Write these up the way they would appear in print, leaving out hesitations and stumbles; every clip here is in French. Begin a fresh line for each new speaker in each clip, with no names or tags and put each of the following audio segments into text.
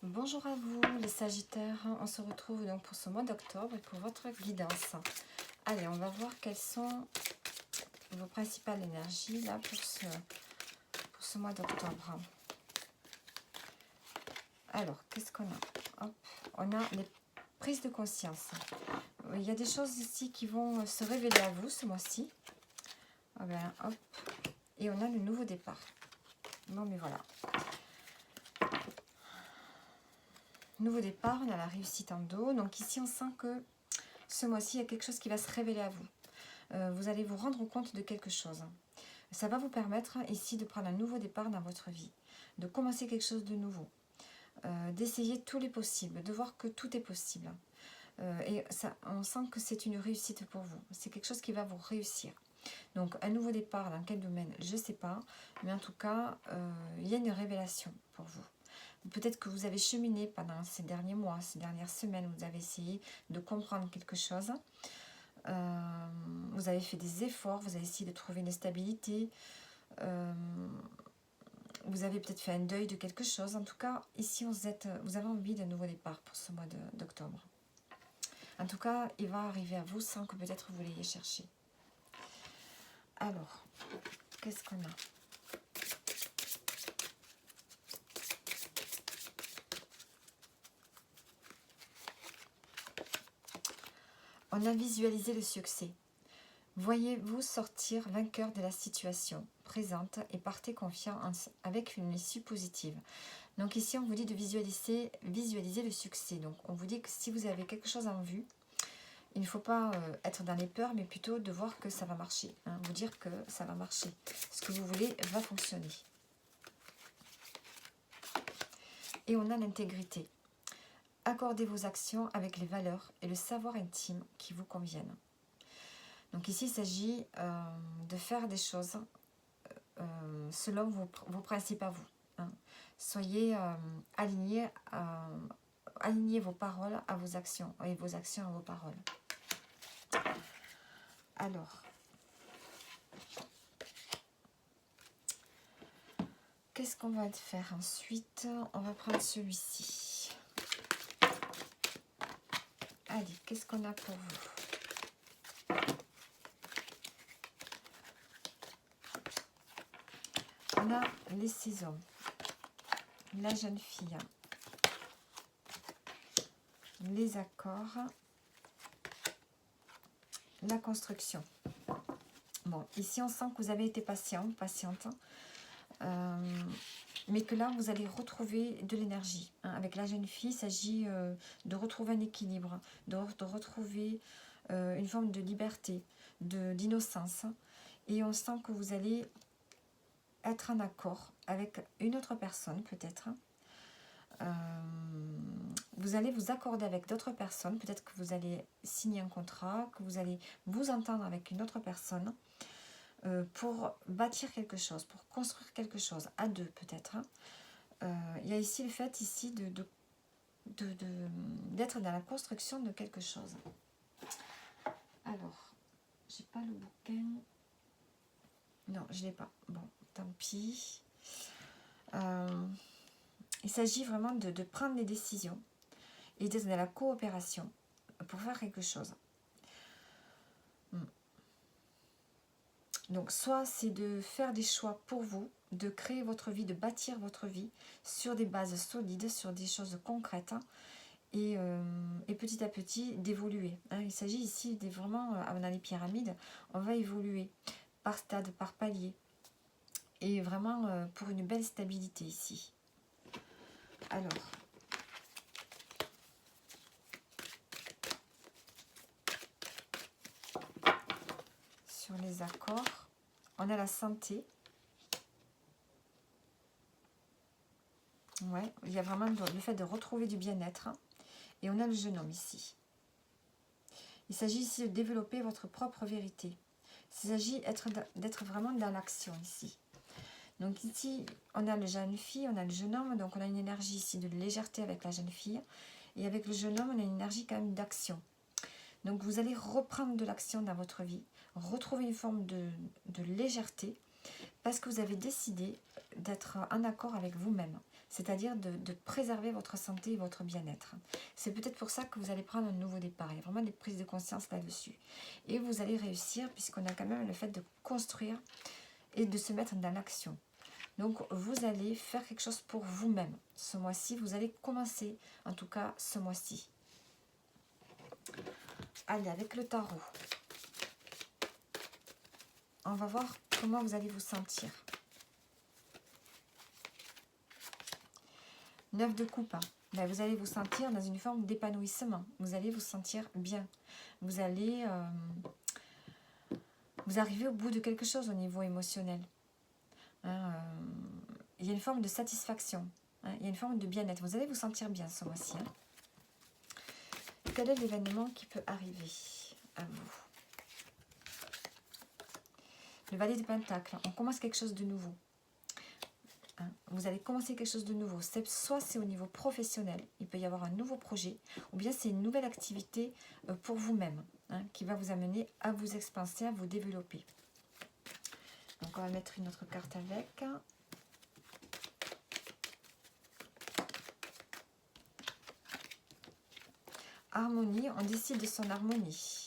Bonjour à vous les Sagittaires, on se retrouve donc pour ce mois d'octobre et pour votre guidance. Allez, on va voir quelles sont vos principales énergies là pour ce mois d'octobre. Alors, qu'est-ce qu'on a? Hop, on a les prises de conscience. Il y a des choses ici qui vont se révéler à vous ce mois-ci. Ah ben, hop, et on a le nouveau départ. Bon, mais voilà. Nouveau départ, on a la réussite en dos. Donc ici, on sent que ce mois-ci, il y a quelque chose qui va se révéler à vous. Vous allez vous rendre compte de quelque chose. Ça va vous permettre ici de prendre un nouveau départ dans votre vie, de commencer quelque chose de nouveau, d'essayer tous les possibles, de voir que tout est possible. Et ça, on sent que c'est une réussite pour vous. C'est quelque chose qui va vous réussir. Donc un nouveau départ, dans quel domaine, je ne sais pas. Mais en tout cas, il y a une révélation pour vous. Peut-être que vous avez cheminé pendant ces derniers mois, ces dernières semaines, vous avez essayé de comprendre quelque chose. Vous avez fait des efforts, vous avez essayé de trouver une stabilité. Vous avez peut-être fait un deuil de quelque chose. En tout cas, ici, vous avez envie d'un nouveau départ pour ce mois d'octobre. En tout cas, il va arriver à vous sans que peut-être vous l'ayez cherché. Alors, qu'est-ce qu'on a ? On a visualisé le succès. Voyez-vous sortir vainqueur de la situation présente et partez confiant avec une issue positive. Donc ici, on vous dit de visualiser le succès. Donc on vous dit que si vous avez quelque chose en vue, il ne faut pas être dans les peurs, mais plutôt de voir que ça va marcher. Hein, vous dire que ça va marcher. Ce que vous voulez va fonctionner. Et on a l'intégrité. Accordez vos actions avec les valeurs et le savoir intime qui vous conviennent. Donc ici, il s'agit de faire des choses selon vos principes à vous. Hein. Soyez alignés, alignez vos paroles à vos actions et vos actions à vos paroles. Alors, qu'est-ce qu'on va faire ensuite? On va prendre celui-ci. Allez, qu'est-ce qu'on a pour vous? On a les saisons, la jeune fille, les accords, la construction. Bon, ici on sent que vous avez été patiente, mais que là vous allez retrouver de l'énergie. Hein. Avec la jeune fille, il s'agit de retrouver un équilibre, de retrouver une forme de liberté, d'innocence. Et on sent que vous allez être en accord avec une autre personne peut-être. Vous allez vous accorder avec d'autres personnes, peut-être que vous allez signer un contrat, que vous allez vous entendre avec une autre personne pour bâtir quelque chose, pour construire quelque chose, à deux peut-être. Il y a ici le fait ici d'être dans la construction de quelque chose. Alors, j'ai pas le bouquin. Non, je l'ai pas. Bon, tant pis. Il s'agit vraiment de prendre des décisions et d'être dans la coopération pour faire quelque chose. Donc, soit c'est de faire des choix pour vous, de créer votre vie, de bâtir votre vie sur des bases solides, sur des choses concrètes, hein, et petit à petit d'évoluer. Hein. Il s'agit ici de vraiment, dans les pyramides, on va évoluer par stade, par palier, et vraiment pour une belle stabilité ici. Alors, sur les accords, on a la santé. Ouais, il y a vraiment le fait de retrouver du bien-être. Et on a le jeune homme ici. Il s'agit ici de développer votre propre vérité. Il s'agit d'être vraiment dans l'action ici. Donc ici, on a la jeune fille, on a le jeune homme. Donc on a une énergie ici de légèreté avec la jeune fille. Et avec le jeune homme, on a une énergie quand même d'action. Donc vous allez reprendre de l'action dans votre vie. Retrouver une forme de légèreté. Parce que vous avez décidé d'être en accord avec vous-même. c'est-à-dire de préserver votre santé et votre bien-être. C'est peut-être pour ça que vous allez prendre un nouveau départ. Il y a vraiment des prises de conscience là-dessus. Et vous allez réussir, puisqu'on a quand même le fait de construire et de se mettre dans l'action. Donc, vous allez faire quelque chose pour vous-même. Ce mois-ci, vous allez commencer, en tout cas ce mois-ci. Allez, avec le tarot, on va voir comment vous allez vous sentir. 9 de coupe. Ben, vous allez vous sentir dans une forme d'épanouissement. Vous allez vous sentir bien. Vous allez vous arriver au bout de quelque chose au niveau émotionnel. Hein, il y a une forme de satisfaction. Hein, il y a une forme de bien-être. Vous allez vous sentir bien ce mois-ci. Hein. Quel est l'événement qui peut arriver à vous? Le valet de Pentacle. On commence quelque chose de nouveau. Hein, vous allez commencer quelque chose de nouveau. Soit c'est au niveau professionnel, il peut y avoir un nouveau projet, ou bien c'est une nouvelle activité pour vous-même, hein, qui va vous amener à vous expanser, à vous développer. Donc on va mettre une autre carte avec. Harmonie, on décide de son harmonie.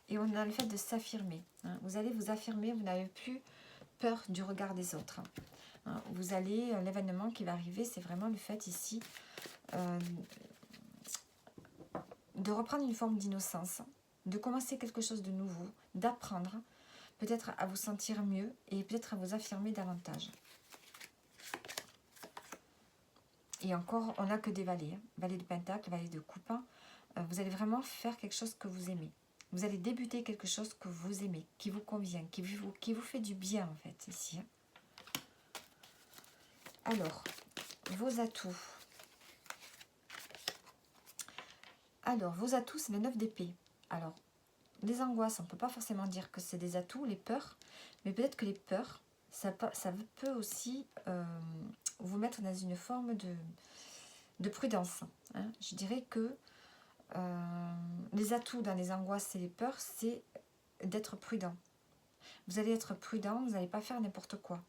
Et on a le fait de s'affirmer. Hein. Vous allez vous affirmer, vous n'avez plus peur du regard des autres. Hein. Vous allez, l'événement qui va arriver, c'est vraiment le fait ici de reprendre une forme d'innocence, de commencer quelque chose de nouveau, d'apprendre, peut-être à vous sentir mieux et peut-être à vous affirmer davantage. Et encore, on n'a que des valets. Hein. Valet de Pentacle, valet de coupe. Vous allez vraiment faire quelque chose que vous aimez. Vous allez débuter quelque chose que vous aimez, qui vous convient, qui vous fait du bien en fait ici. Alors, vos atouts. Alors, vos atouts, c'est le 9 d'épée. Alors, les angoisses, on ne peut pas forcément dire que c'est des atouts, les peurs, mais peut-être que les peurs, ça peut aussi vous mettre dans une forme de prudence. Hein. Je dirais que les atouts dans les angoisses et les peurs, c'est d'être prudent. Vous allez être prudent, vous n'allez pas faire n'importe quoi.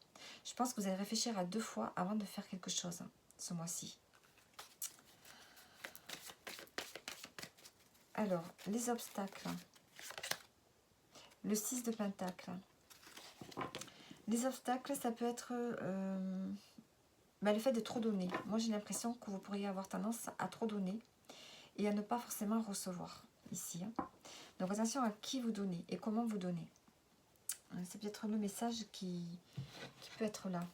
Je pense que vous allez réfléchir à 2 fois avant de faire quelque chose ce mois-ci. Alors, les obstacles. Le 6 de Pentacle. Les obstacles, ça peut être le fait de trop donner. Moi, j'ai l'impression que vous pourriez avoir tendance à trop donner et à ne pas forcément recevoir ici. Hein. Donc, attention à qui vous donnez et comment vous donnez. C'est peut-être le message qui peut être là.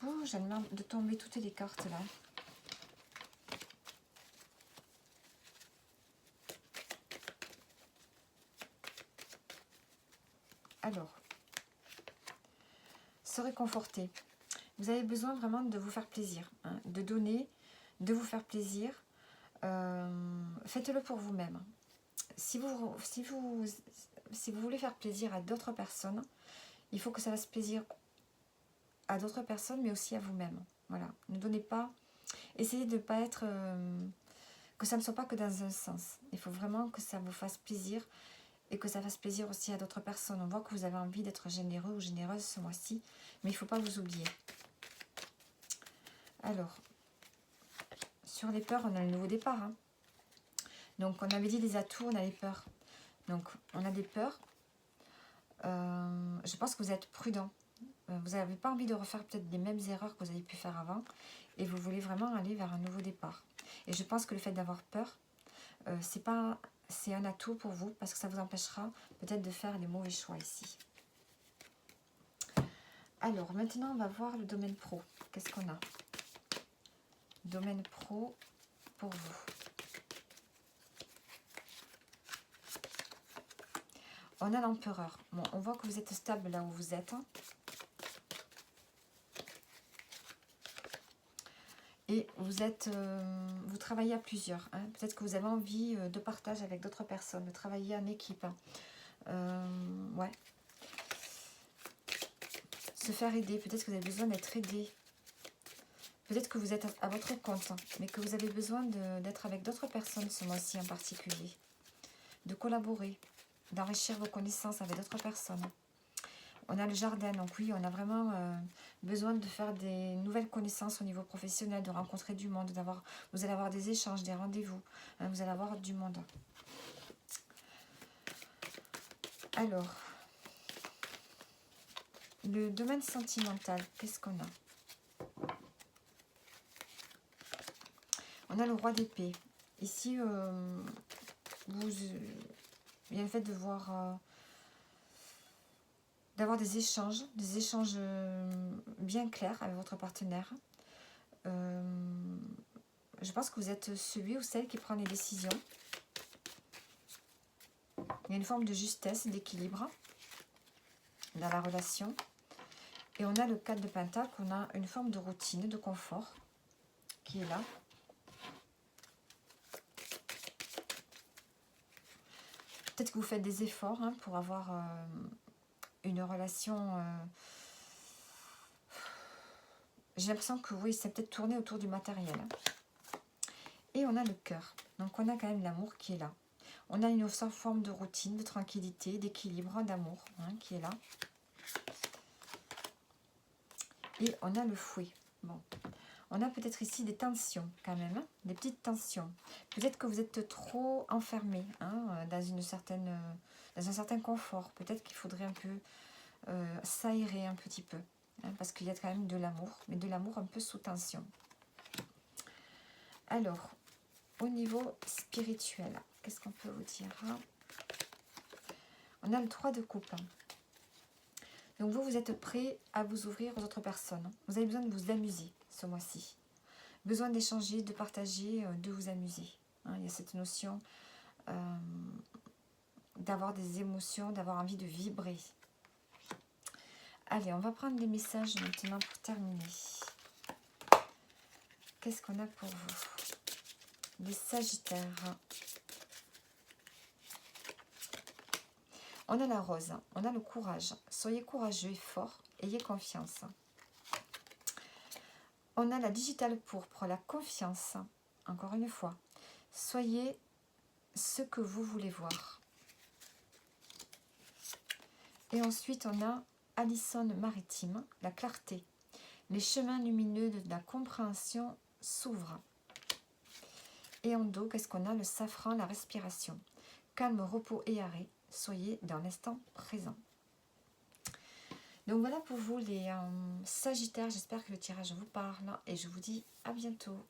Oh, j'ai marre de tomber toutes les cartes là. Alors, se réconforter. Vous avez besoin vraiment de vous faire plaisir, hein, de donner, de vous faire plaisir. Faites-le pour vous-même. Si vous voulez faire plaisir à d'autres personnes, il faut que ça fasse plaisir à d'autres personnes, mais aussi à vous-même. Voilà. Ne donnez pas... Essayez de ne pas être... que ça ne soit pas que dans un sens. Il faut vraiment que ça vous fasse plaisir et que ça fasse plaisir aussi à d'autres personnes. On voit que vous avez envie d'être généreux ou généreuse ce mois-ci, mais il ne faut pas vous oublier. Alors, sur les peurs, on a le nouveau départ. Hein. Donc, on avait dit les atouts, on a les peurs. Donc, on a des peurs. Je pense que vous êtes prudent. Vous n'avez pas envie de refaire peut-être les mêmes erreurs que vous avez pu faire avant. Et vous voulez vraiment aller vers un nouveau départ. Et je pense que le fait d'avoir peur, c'est un atout pour vous. Parce que ça vous empêchera peut-être de faire les mauvais choix ici. Alors, maintenant, on va voir le domaine pro. Qu'est-ce qu'on a? Domaine pro pour vous. On a l'empereur. Bon, on voit que vous êtes stable là où vous êtes. Hein. Et vous travaillez à plusieurs. Hein. Peut-être que vous avez envie de partage avec d'autres personnes, de travailler en équipe. Hein. Ouais. Se faire aider. Peut-être que vous avez besoin d'être aidé. Peut-être que vous êtes à votre compte, mais que vous avez besoin d'être avec d'autres personnes ce mois-ci en particulier. De collaborer. d'enrichir vos connaissances avec d'autres personnes. On a le jardin, donc oui, on a vraiment besoin de faire des nouvelles connaissances au niveau professionnel, de rencontrer du monde, vous allez avoir des échanges, des rendez-vous, hein, vous allez avoir du monde. Alors, le domaine sentimental, qu'est-ce qu'on a? On a le roi d'épée. Ici, il y a le fait de voir... d'avoir des échanges bien clairs avec votre partenaire. Je pense que vous êtes celui ou celle qui prend les décisions. Il y a une forme de justesse, d'équilibre dans la relation. Et on a le 4 de Pentacle, on a une forme de routine, de confort qui est là. Peut-être que vous faites des efforts hein, pour avoir une relation... J'ai l'impression que oui, c'est peut-être tourné autour du matériel. Et on a le cœur. Donc on a quand même l'amour qui est là. On a une autre forme de routine, de tranquillité, d'équilibre, d'amour hein, qui est là. Et on a le fouet. Bon. On a peut-être ici des tensions quand même, hein, des petites tensions. Peut-être que vous êtes trop enfermé hein, dans un certain confort. Peut-être qu'il faudrait un peu s'aérer un petit peu. Hein, parce qu'il y a quand même de l'amour, mais de l'amour un peu sous tension. Alors, au niveau spirituel, qu'est-ce qu'on peut vous dire? On a le 3 de coupe. Donc vous êtes prêt à vous ouvrir aux autres personnes. Vous avez besoin de vous amuser ce mois-ci. Besoin d'échanger, de partager, de vous amuser. Hein, il y a cette notion d'avoir des émotions, d'avoir envie de vibrer. Allez, on va prendre les messages maintenant pour terminer. Qu'est-ce qu'on a pour vous? Les Sagittaires. On a la rose, on a le courage. Soyez courageux et fort, ayez confiance. On a la digitale pourpre, la confiance. Encore une fois, soyez ce que vous voulez voir. Et ensuite, on a Allison maritime, la clarté. Les chemins lumineux de la compréhension s'ouvrent. Et en dos, qu'est-ce qu'on a? Le safran, la respiration. Calme, repos et arrêt. Soyez dans l'instant présent. Donc voilà pour vous les Sagittaires. J'espère que le tirage vous parle. Et je vous dis à bientôt.